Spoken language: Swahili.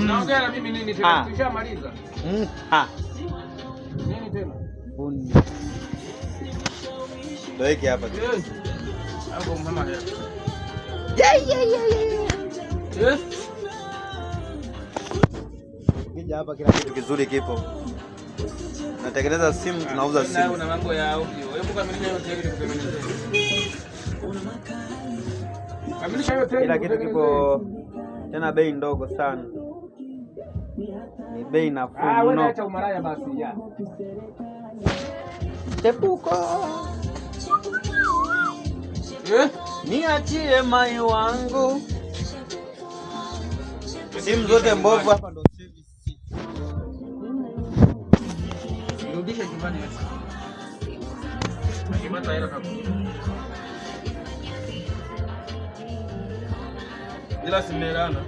Unaongea na mimi nini tena? Tushamaliza. Nini tena? Bundi. Ndio hiki hapa. Hapo mama hapa. Yes. Kija hapa kila kitu kizuri kipo. Natengeneza simu, tunauza simu. Una mambo ya audio. Hebu kamilisha yote ili tukutengenezee. Kamilisha yote. Kila kitu kipo tena bei ndogo sana. Ni bei nafuu mno. Wewe acha umaraya basi ya. Tepuko. Niachie mai wangu. Simu zote mbovu hapa ndo service. Rudisha nyumbani sasa. Nikipata hela kama. Ila simelana.